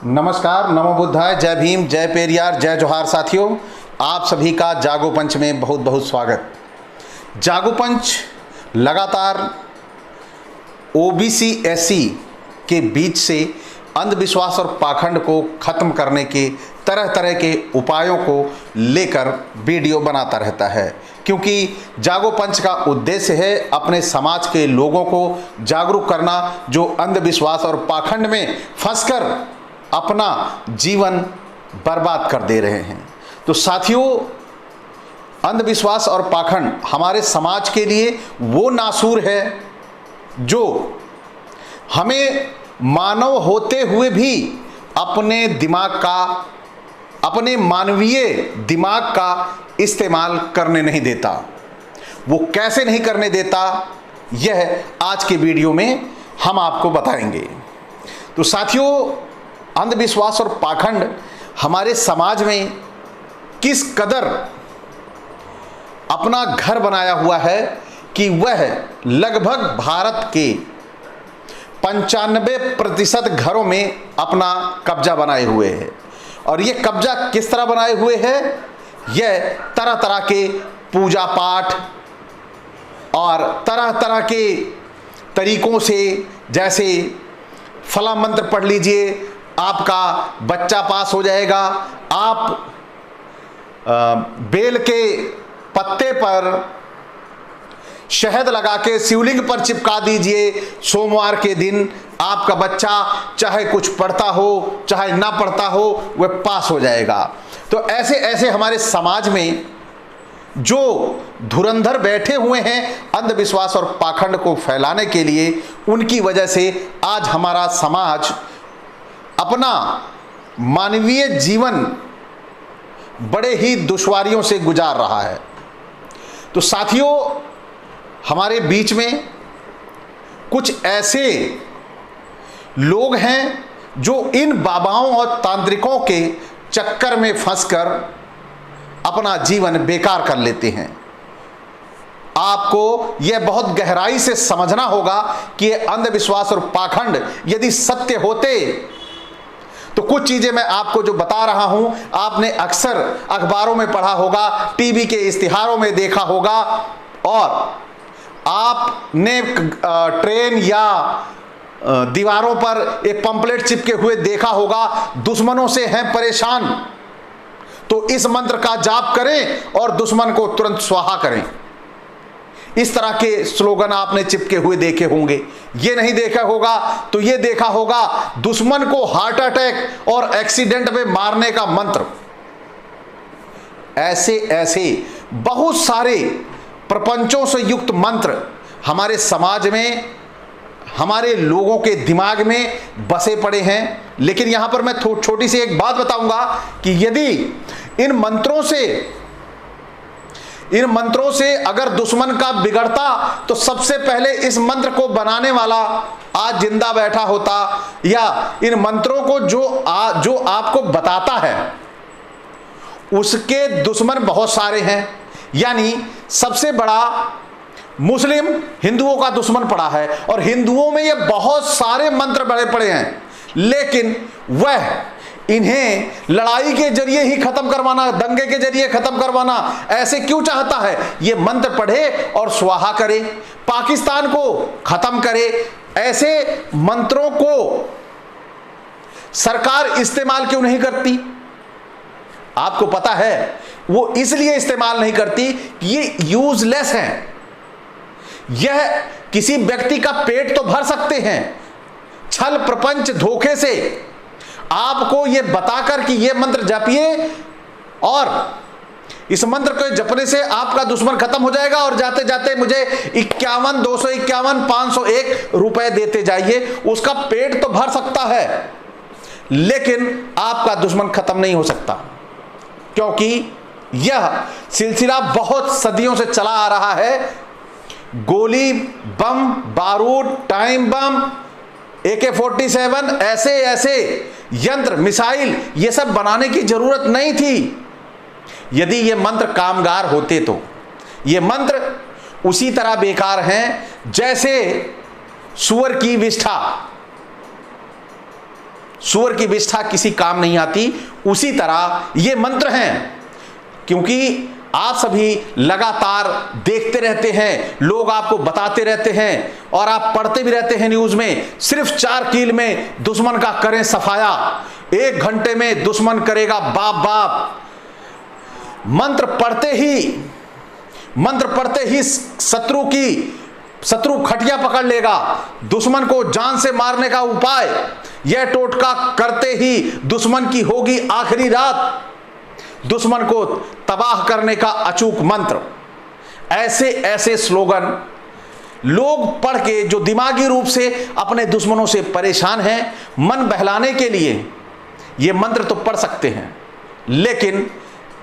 नमस्कार, नमो बुद्धाय, जय भीम, जय पेरियार, जय जोहार। साथियों, आप सभी का जागो पंच में बहुत बहुत स्वागत। जागो पंच लगातार ओबीसी एससी के बीच से अंधविश्वास और पाखंड को खत्म करने के तरह तरह के उपायों को लेकर वीडियो बनाता रहता है, क्योंकि जागो पंच का उद्देश्य है अपने समाज के लोगों को जागरूक करना, जो अंधविश्वास और पाखंड में फंसकर अपना जीवन बर्बाद कर दे रहे हैं। तो साथियों, अंधविश्वास और पाखंड हमारे समाज के लिए वो नासूर है जो हमें मानव होते हुए भी अपने दिमाग का, अपने मानवीय दिमाग का इस्तेमाल करने नहीं देता। वो कैसे नहीं करने देता, यह आज के वीडियो में हम आपको बताएंगे। तो साथियों, अंधविश्वास और पाखंड हमारे समाज में किस कदर अपना घर बनाया हुआ है कि वह लगभग भारत के 95% घरों में अपना कब्जा बनाए हुए है। और ये कब्जा किस तरह बनाए हुए है? यह तरह तरह के पूजा पाठ और तरह तरह के तरीकों से, जैसे फला मंत्र पढ़ लीजिए, आपका बच्चा पास हो जाएगा, आप बेल के पत्ते पर शहद लगा के शिवलिंग पर चिपका दीजिए, सोमवार के दिन आपका बच्चा चाहे कुछ पढ़ता हो चाहे ना पढ़ता हो वह पास हो जाएगा। तो ऐसे ऐसे हमारे समाज में जो धुरंधर बैठे हुए हैं अंधविश्वास और पाखंड को फैलाने के लिए, उनकी वजह से आज हमारा समाज अपना मानवीय जीवन बड़े ही दुश्वारियों से गुजार रहा है। तो साथियों, हमारे बीच में कुछ ऐसे लोग हैं जो इन बाबाओं और तांत्रिकों के चक्कर में फंसकर अपना जीवन बेकार कर लेते हैं। आपको यह बहुत गहराई से समझना होगा कि यह अंधविश्वास और पाखंड यदि सत्य होते तो कुछ चीजें मैं आपको जो बता रहा हूं, आपने अक्सर अखबारों में पढ़ा होगा, टीवी के इश्तिहारों में देखा होगा, और आपने ट्रेन या दीवारों पर एक पंपलेट चिपके हुए देखा होगा, दुश्मनों से हैं परेशान तो इस मंत्र का जाप करें और दुश्मन को तुरंत स्वाहा करें। इस तरह के स्लोगन आपने चिपके हुए देखे होंगे। ये नहीं देखा होगा तो ये देखा होगा, दुश्मन को हार्ट अटैक और एक्सीडेंट में मारने का मंत्र। ऐसे ऐसे बहुत सारे प्रपंचों से युक्त मंत्र हमारे समाज में, हमारे लोगों के दिमाग में बसे पड़े हैं। लेकिन यहां पर मैं छोटी सी एक बात बताऊंगा कि यदि इन मंत्रों से अगर दुश्मन का बिगड़ता तो सबसे पहले इस मंत्र को बनाने वाला आज जिंदा बैठा होता, या इन मंत्रों को जो आपको बताता है उसके दुश्मन बहुत सारे हैं। यानी सबसे बड़ा मुस्लिम हिंदुओं का दुश्मन पड़ा है, और हिंदुओं में ये बहुत सारे मंत्र बड़े पड़े हैं, लेकिन वह इन्हें लड़ाई के जरिए ही खत्म करवाना, दंगे के जरिए खत्म करवाना ऐसे क्यों चाहता है? ये मंत्र पढ़े और स्वाहा करे, पाकिस्तान को खत्म करे। ऐसे मंत्रों को सरकार इस्तेमाल क्यों नहीं करती? आपको पता है वो इसलिए इस्तेमाल नहीं करती कि ये यूजलेस हैं। यह किसी व्यक्ति का पेट तो भर सकते हैं, छल प्रपंच धोखे से आपको यह बताकर कि यह मंत्र जपिए और इस मंत्र को जपने से आपका दुश्मन खत्म हो जाएगा, और जाते जाते मुझे 51, 251, 501 रुपए देते जाइए, उसका पेट तो भर सकता है लेकिन आपका दुश्मन खत्म नहीं हो सकता, क्योंकि यह सिलसिला बहुत सदियों से चला आ रहा है। गोली, बम, बारूद, टाइम बम, AK-47, ऐसे ऐसे यंत्र, मिसाइल, ये सब बनाने की जरूरत नहीं थी। यदि ये मंत्र कामगार होते तो ये मंत्र उसी तरह बेकार हैं जैसे सुअर की विष्ठा। सूअर की विष्ठा किसी काम नहीं आती, उसी तरह ये मंत्र हैं। क्योंकि आप सभी लगातार देखते रहते हैं, लोग आपको बताते रहते हैं और आप पढ़ते भी रहते हैं न्यूज में, सिर्फ 4 कील में दुश्मन का करें सफाया, 1 घंटे में दुश्मन करेगा बाप बाप। मंत्र पढ़ते ही शत्रु खटिया पकड़ लेगा, दुश्मन को जान से मारने का उपाय, यह टोटका करते ही दुश्मन की होगी आखिरी रात, दुश्मन को तबाह करने का अचूक मंत्र। ऐसे ऐसे स्लोगन लोग पढ़ के जो दिमागी रूप से अपने दुश्मनों से परेशान हैं, मन बहलाने के लिए ये मंत्र तो पढ़ सकते हैं, लेकिन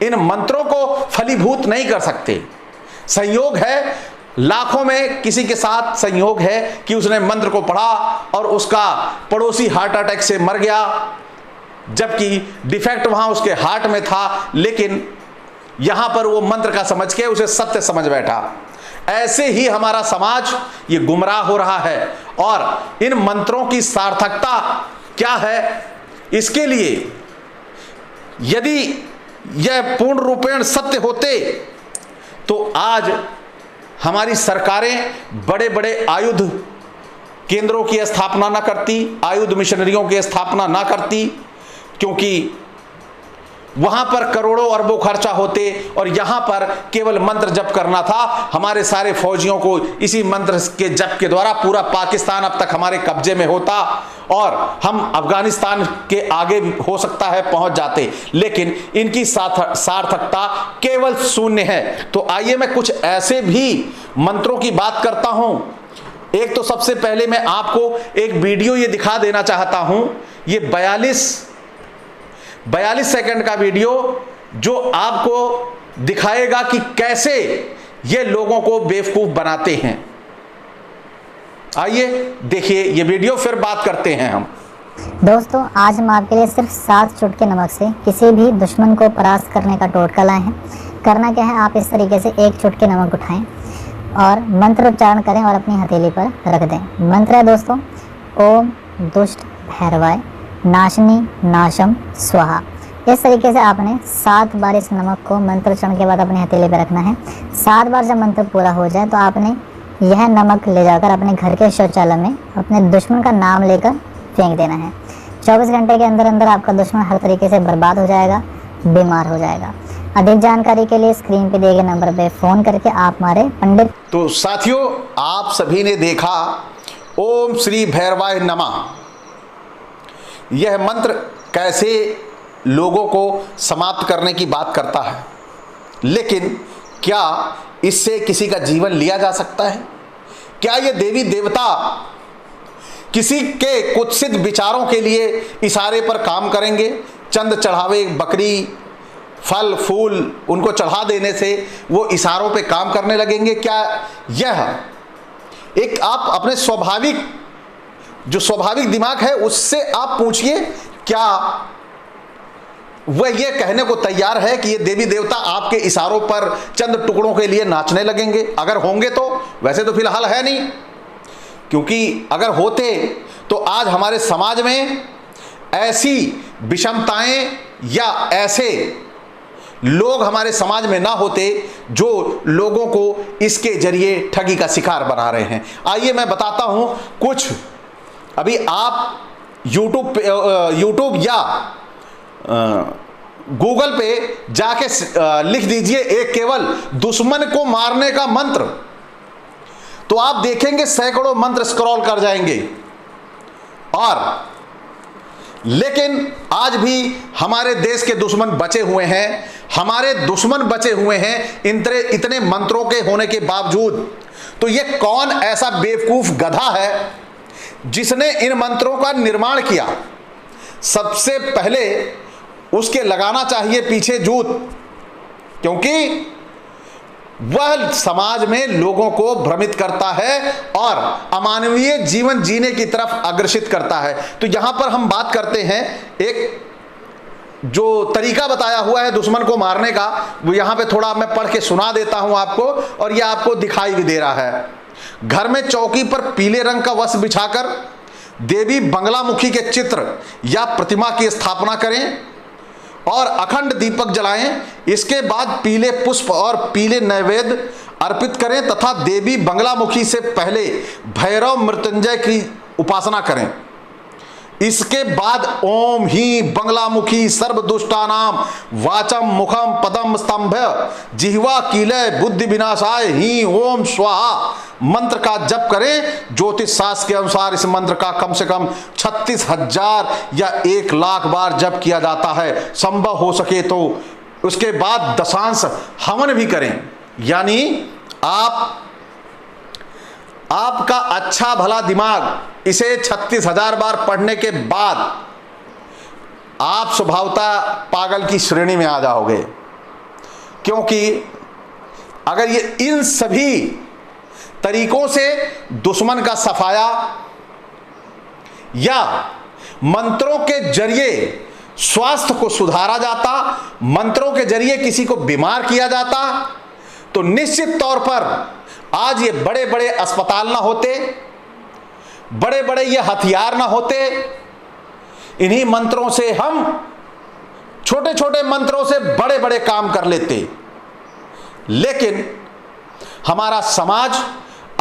इन मंत्रों को फलीभूत नहीं कर सकते। संयोग है, लाखों में किसी के साथ संयोग है कि उसने मंत्र को पढ़ा और उसका पड़ोसी हार्ट अटैक से मर गया, जबकि डिफेक्ट वहां उसके हार्ट में था, लेकिन यहां पर वो मंत्र का समझ के उसे सत्य समझ बैठा। ऐसे ही हमारा समाज ये गुमराह हो रहा है। और इन मंत्रों की सार्थकता क्या है, इसके लिए यदि यह पूर्ण रूपेण सत्य होते तो आज हमारी सरकारें बड़े बड़े आयुध केंद्रों की स्थापना ना करती, आयुध मिशनरियों की स्थापना ना करती, क्योंकि वहां पर करोड़ों अरबों खर्चा होते और यहां पर केवल मंत्र जप करना था। हमारे सारे फौजियों को इसी मंत्र के जप के द्वारा पूरा पाकिस्तान अब तक हमारे कब्जे में होता और हम अफगानिस्तान के आगे हो सकता है पहुंच जाते, लेकिन इनकी सार्थकता केवल शून्य है। तो आइए मैं कुछ ऐसे भी मंत्रों की बात करता हूं। एक तो सबसे पहले मैं आपको एक वीडियो ये दिखा देना चाहता हूं, ये 42 सेकंड का वीडियो जो आपको दिखाएगा कि कैसे ये लोगों को बेवकूफ बनाते हैं। आइए देखिए ये वीडियो, फिर बात करते हैं हम। दोस्तों, आज हम आपके लिए सिर्फ 7 चुटकी नमक से किसी भी दुश्मन को परास्त करने का टोटका लाए हैं। करना क्या है, आप इस तरीके से 1 चुटकी नमक उठाएं और मंत्र उच्चारण करें और अपनी हथेली पर रख दें। मंत्र है दोस्तों, ओम दुष्ट भैरवाय नाशनी नाशम स्वाहा। इस तरीके से आपने 7 बार इस नमक को मंत्र उच्चारण के बाद अपने हथेली पर रखना है। 7 बार जब मंत्र पूरा हो जाए तो आपने यह नमक ले जाकर अपने घर के शौचालय में अपने दुश्मन का नाम लेकर फेंक देना है। 24 घंटे के अंदर अंदर आपका दुश्मन हर तरीके से बर्बाद हो जाएगा, बीमार हो जाएगा। अधिक जानकारी के लिए स्क्रीन पे दिए गए नंबर पे फ़ोन करके आप हमारे पंडित। तो साथियों, आप सभी ने देखा ओम श्री भैरवाय नमः, यह मंत्र कैसे लोगों को समाप्त करने की बात करता है, लेकिन क्या इससे किसी का जीवन लिया जा सकता है? क्या ये देवी देवता किसी के कुत्सित विचारों के लिए इशारे पर काम करेंगे? चंद चढ़ावे, बकरी, फल फूल उनको चढ़ा देने से वो इशारों पे काम करने लगेंगे? क्या यह एक आप अपने स्वाभाविक दिमाग है उससे आप पूछिए, क्या वह ये कहने को तैयार है कि ये देवी देवता आपके इशारों पर चंद टुकड़ों के लिए नाचने लगेंगे? अगर होंगे तो, वैसे तो फिलहाल है नहीं, क्योंकि अगर होते तो आज हमारे समाज में ऐसी विषमताएं या ऐसे लोग हमारे समाज में ना होते जो लोगों को इसके जरिए ठगी का शिकार बना रहे हैं। आइए मैं बताता हूं कुछ। अभी आप यूट्यूब या गूगल पे जाके लिख दीजिए एक केवल दुश्मन को मारने का मंत्र, तो आप देखेंगे सैकड़ों मंत्र स्क्रॉल कर जाएंगे। और लेकिन आज भी हमारे देश के दुश्मन बचे हुए हैं, हमारे दुश्मन बचे हुए हैं इतने मंत्रों के होने के बावजूद। तो ये कौन ऐसा बेवकूफ गधा है जिसने इन मंत्रों का निर्माण किया? सबसे पहले उसके लगाना चाहिए पीछे जूत, क्योंकि वह समाज में लोगों को भ्रमित करता है और अमानवीय जीवन जीने की तरफ अग्रसित करता है। तो यहां पर हम बात करते हैं, एक जो तरीका बताया हुआ है दुश्मन को मारने का, वो यहां पे थोड़ा मैं पढ़ के सुना देता हूं आपको, और यह आपको दिखाई भी दे रहा है। घर में चौकी पर पीले रंग का वस्त्र बिछाकर देवी बंगलामुखी के चित्र या प्रतिमा की स्थापना करें और अखंड दीपक जलाएं। इसके बाद पीले पुष्प और पीले नैवेद्य अर्पित करें तथा देवी बंगलामुखी से पहले भैरव मृत्युंजय की उपासना करें। इसके बाद ओम ही बंगलामुखी सर्वदुष्टानाम वाचम मुखम पदम स्तंभ जिह्वा कीलय बुद्धि विनाशाय ही ओम स्वाहा मंत्र का जप करें। ज्योतिष शास्त्र के अनुसार इस मंत्र का कम से कम 36,000 या 1,00,000 बार जप किया जाता है। संभव हो सके तो उसके बाद दशांश हवन भी करें, यानी आपका अच्छा भला दिमाग इसे 36,000 बार पढ़ने के बाद आप स्वभावतः पागल की श्रेणी में आ जाओगे, क्योंकि अगर ये इन सभी तरीकों से दुश्मन का सफाया या मंत्रों के जरिए स्वास्थ्य को सुधारा जाता, मंत्रों के जरिए किसी को बीमार किया जाता, तो निश्चित तौर पर आज ये बड़े बड़े अस्पताल ना होते, बड़े बड़े ये हथियार ना होते। इन्हीं मंत्रों से हम छोटे छोटे मंत्रों से बड़े बड़े काम कर लेते। लेकिन हमारा समाज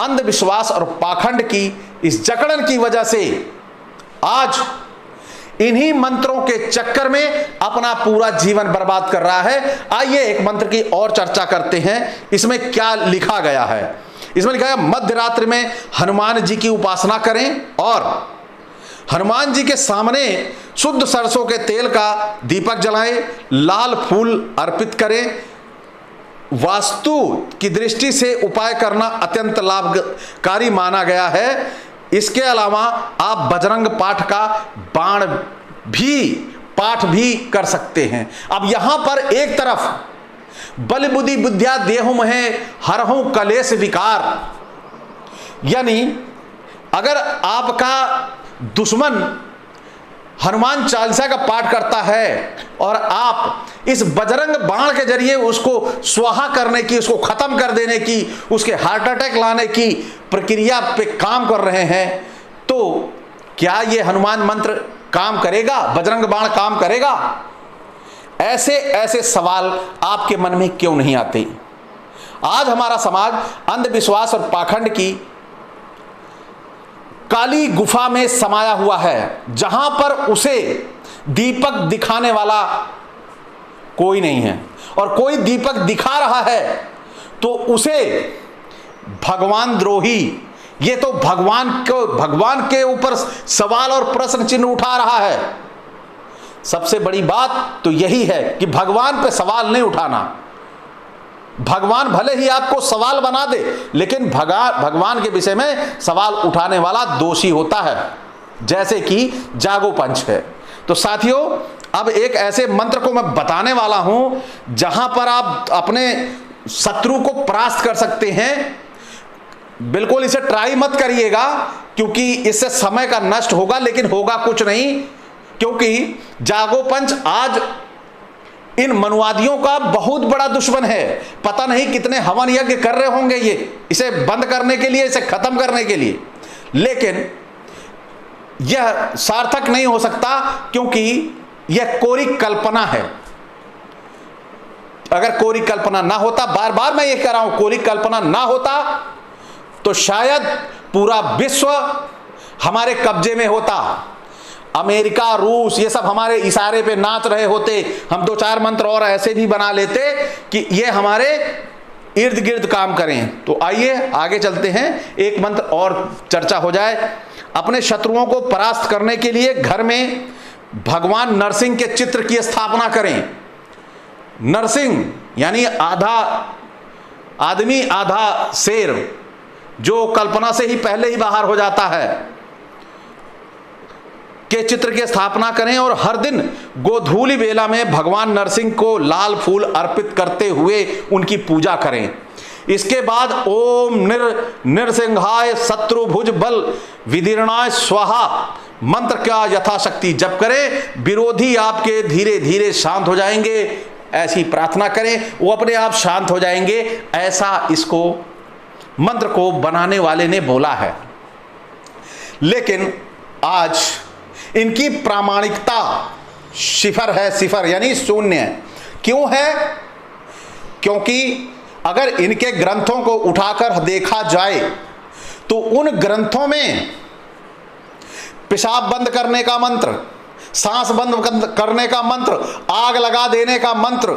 अंधविश्वास और पाखंड की इस जकड़न की वजह से आज इन्हीं मंत्रों के चक्कर में अपना पूरा जीवन बर्बाद कर रहा है। आइए एक मंत्र की और चर्चा करते हैं। इसमें क्या लिखा गया है? इसमें लिखा है मध्य रात्रि में हनुमान जी की उपासना करें और हनुमान जी के सामने शुद्ध सरसों के तेल का दीपक जलाएं, लाल फूल अर्पित करें। वास्तु की दृष्टि से उपाय करना अत्यंत लाभकारी माना गया है। इसके अलावा आप बजरंग पाठ का पाठ भी कर सकते हैं। अब यहां पर एक तरफ बल बुद्धि विद्या देहु महे हरहु कलेश विकार, यानी अगर आपका दुश्मन हनुमान चालीसा का पाठ करता है और आप इस बजरंग बाण के जरिए उसको स्वाहा करने की, उसको खत्म कर देने की, उसके हार्ट अटैक लाने की प्रक्रिया पे काम कर रहे हैं, तो क्या ये हनुमान मंत्र काम करेगा? बजरंग बाण काम करेगा? ऐसे ऐसे सवाल आपके मन में क्यों नहीं आते? आज हमारा समाज अंधविश्वास और पाखंड की काली गुफा में समाया हुआ है, जहां पर उसे दीपक दिखाने वाला कोई नहीं है, और कोई दीपक दिखा रहा है तो उसे भगवान द्रोही, ये तो भगवान के ऊपर सवाल और प्रश्न चिन्ह उठा रहा है। सबसे बड़ी बात तो यही है कि भगवान पे सवाल नहीं उठाना। भगवान भले ही आपको सवाल बना दे, लेकिन भगवान के विषय में सवाल उठाने वाला दोषी होता है, जैसे कि जागो पंच है। तो साथियों, अब एक ऐसे मंत्र को मैं बताने वाला हूं जहां पर आप अपने शत्रु को परास्त कर सकते हैं। बिल्कुल इसे ट्राई मत करिएगा, क्योंकि इससे समय का नष्ट होगा, लेकिन होगा कुछ नहीं, क्योंकि जागो पंच आज इन मनुवादियों का बहुत बड़ा दुश्मन है। पता नहीं कितने हवन यज्ञ कर रहे होंगे ये इसे बंद करने के लिए, इसे खत्म करने के लिए, लेकिन यह सार्थक नहीं हो सकता, क्योंकि यह कोरी कल्पना है। अगर कोरी कल्पना ना होता, बार बार मैं ये कह रहा हूं, कोरी कल्पना ना होता तो शायद पूरा विश्व हमारे कब्जे में होता। अमेरिका, रूस, ये सब हमारे इशारे पे नाच रहे होते। हम 2-4 मंत्र और ऐसे भी बना लेते कि ये हमारे इर्द गिर्द काम करें। तो आइए आगे चलते हैं, एक मंत्र और चर्चा हो जाए। अपने शत्रुओं को परास्त करने के लिए घर में भगवान नरसिंह के चित्र की स्थापना करें। नरसिंह यानी आधा आदमी आधा शेर, जो कल्पना से ही पहले ही बाहर हो जाता है, के चित्र की स्थापना करें और हर दिन गोधूली बेला में भगवान नरसिंह को लाल फूल अर्पित करते हुए उनकी पूजा करें। इसके बाद ओम नृसिंहाय शत्रुभुज बल विदीर्णाय स्वाहा मंत्र का यथाशक्ति जप करें। विरोधी आपके धीरे धीरे शांत हो जाएंगे, ऐसी प्रार्थना करें, वो अपने आप शांत हो जाएंगे। ऐसा इसको मंत्र को बनाने वाले ने बोला है। लेकिन आज इनकी प्रामाणिकता सिफर है, सिफर यानी शून्य है। क्यों है? क्योंकि अगर इनके ग्रंथों को उठाकर देखा जाए तो उन ग्रंथों में पेशाब बंद करने का मंत्र, सांस बंद करने का मंत्र, आग लगा देने का मंत्र,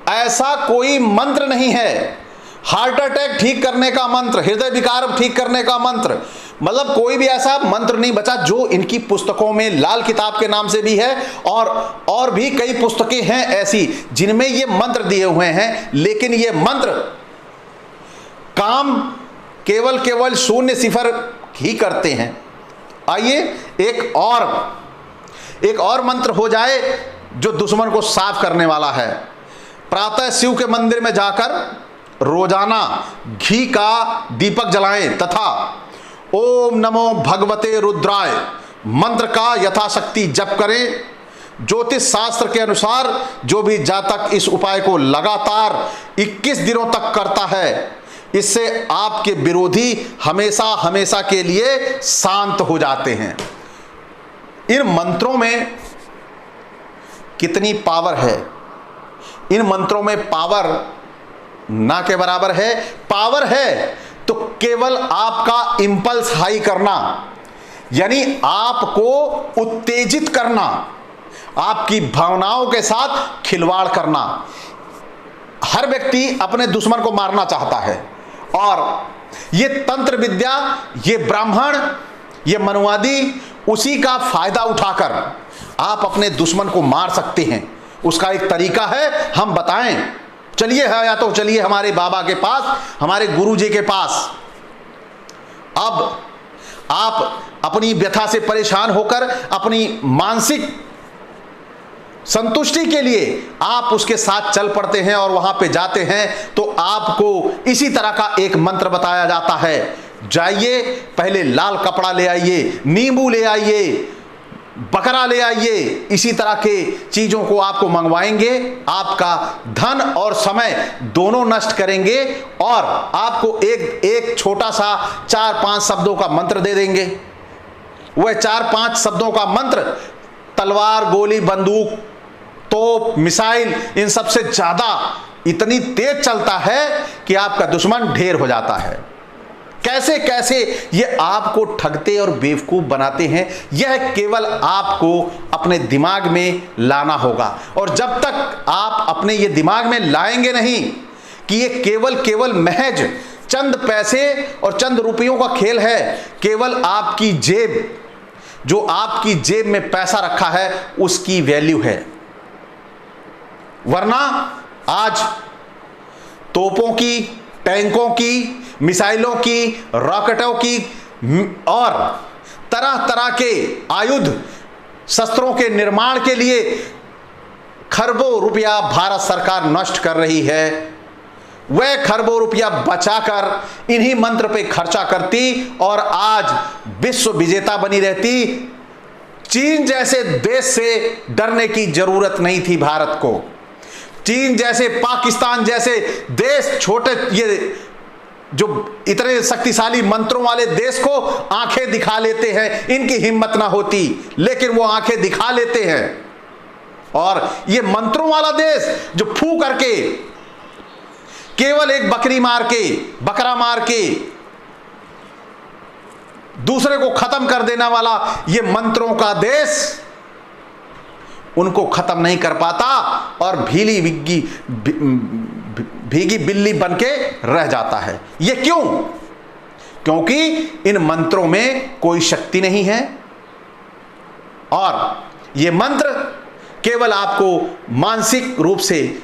ऐसा कोई मंत्र नहीं है। हार्ट अटैक ठीक करने का मंत्र, हृदय विकार ठीक करने का मंत्र, मतलब कोई भी ऐसा मंत्र नहीं बचा जो इनकी पुस्तकों में, लाल किताब के नाम से भी है और भी कई पुस्तकें हैं ऐसी जिनमें ये मंत्र दिए हुए हैं, लेकिन ये मंत्र काम केवल शून्य सिफर ही करते हैं। आइए एक और मंत्र हो जाए जो दुश्मन को साफ करने वाला है। प्रातः शिव के मंदिर में जाकर रोजाना घी का दीपक जलाएं तथा ओम नमो भगवते रुद्राय मंत्र का यथाशक्ति जप करें। ज्योतिष शास्त्र के अनुसार जो भी जातक इस उपाय को लगातार 21 दिनों तक करता है, इससे आपके विरोधी हमेशा के लिए शांत हो जाते हैं। इन मंत्रों में कितनी पावर है? इन मंत्रों में पावर ना के बराबर है। पावर है तो केवल आपका इंपल्स हाई करना, यानी आपको उत्तेजित करना, आपकी भावनाओं के साथ खिलवाड़ करना। हर व्यक्ति अपने दुश्मन को मारना चाहता है और ये तंत्र विद्या, ये ब्राह्मण, ये मनुवादी उसी का फायदा उठाकर आप अपने दुश्मन को मार सकते हैं। उसका एक तरीका है, हम बताएं। चलिए है या तो चलिए हमारे बाबा के पास, हमारे गुरु जी के पास। अब आप अपनी व्यथा से परेशान होकर अपनी मानसिक संतुष्टि के लिए आप उसके साथ चल पड़ते हैं और वहां पे जाते हैं तो आपको इसी तरह का एक मंत्र बताया जाता है। जाइए, पहले लाल कपड़ा ले आइए, नींबू ले आइए, बकरा ले आइए, इसी तरह के चीजों को आपको मंगवाएंगे। आपका धन और समय दोनों नष्ट करेंगे और आपको एक छोटा सा 4-5 शब्दों का मंत्र दे देंगे। वह 4-5 शब्दों का मंत्र तलवार, गोली, बंदूक, तोप, मिसाइल, इन सबसे ज्यादा इतनी तेज चलता है कि आपका दुश्मन ढेर हो जाता है। कैसे कैसे ये आपको ठगते और बेवकूफ बनाते हैं, यह केवल आपको अपने दिमाग में लाना होगा। और जब तक आप अपने ये दिमाग में लाएंगे नहीं कि ये केवल महज चंद पैसे और चंद रुपयों का खेल है, केवल आपकी जेब, जो आपकी जेब में पैसा रखा है उसकी वैल्यू है। वरना आज तोपों की, टैंकों की, मिसाइलों की, रॉकेटों की और तरह तरह के आयुध शस्त्रों के निर्माण के लिए खरबों रुपया भारत सरकार नष्ट कर रही है। वह खरबों रुपया बचाकर इन्हीं मंत्र पे खर्चा करती और आज विश्व विजेता बनी रहती। चीन जैसे देश से डरने की जरूरत नहीं थी भारत को। चीन जैसे, पाकिस्तान जैसे देश, छोटे ये जो इतने शक्तिशाली मंत्रों वाले देश को आंखें दिखा लेते हैं, इनकी हिम्मत ना होती, लेकिन वो आंखें दिखा लेते हैं। और ये मंत्रों वाला देश जो फू करके केवल एक बकरा मार के दूसरे को खत्म कर देने वाला ये मंत्रों का देश उनको खत्म नहीं कर पाता और भीगी बिल्ली बनके रह जाता है। ये क्यों? क्योंकि इन मंत्रों में कोई शक्ति नहीं है और ये मंत्र केवल आपको मानसिक रूप से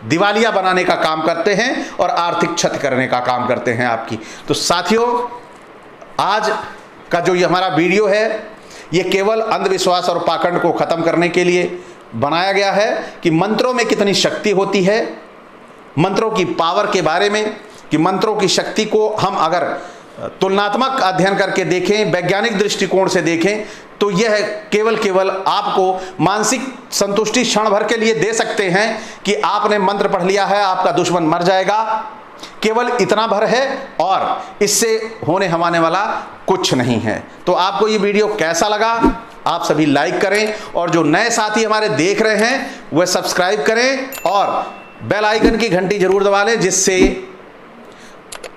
दिवालिया बनाने का काम करते हैं और आर्थिक क्षति करने का काम करते हैं आपकी। तो साथियों, आज का जो ये हमारा वीडियो है, ये केवल अंधविश्वास और पाखंड को खत्म करने के लिए बनाया गया है कि मंत्रों में कितनी शक्ति होती है, मंत्रों की पावर के बारे में, कि मंत्रों की शक्ति को हम अगर तुलनात्मक अध्ययन करके देखें, वैज्ञानिक दृष्टिकोण से देखें, तो यह केवल आपको मानसिक संतुष्टि क्षण भर के लिए दे सकते हैं कि आपने मंत्र पढ़ लिया है, आपका दुश्मन मर जाएगा। केवल इतना भर है और इससे होने हमाने वाला कुछ नहीं है। तो आपको ये वीडियो कैसा लगा, आप सभी लाइक करें और जो नए साथी हमारे देख रहे हैं वह सब्सक्राइब करें और बेल आइकन की घंटी जरूर दबा लें, जिससे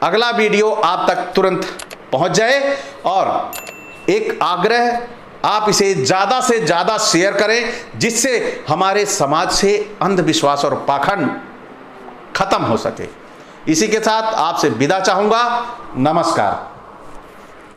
अगला वीडियो आप तक तुरंत पहुंच जाए। और एक आग्रह, आप इसे ज़्यादा से ज़्यादा शेयर करें, जिससे हमारे समाज से अंधविश्वास और पाखंड खत्म हो सके। इसी के साथ आपसे विदा चाहूंगा। नमस्कार।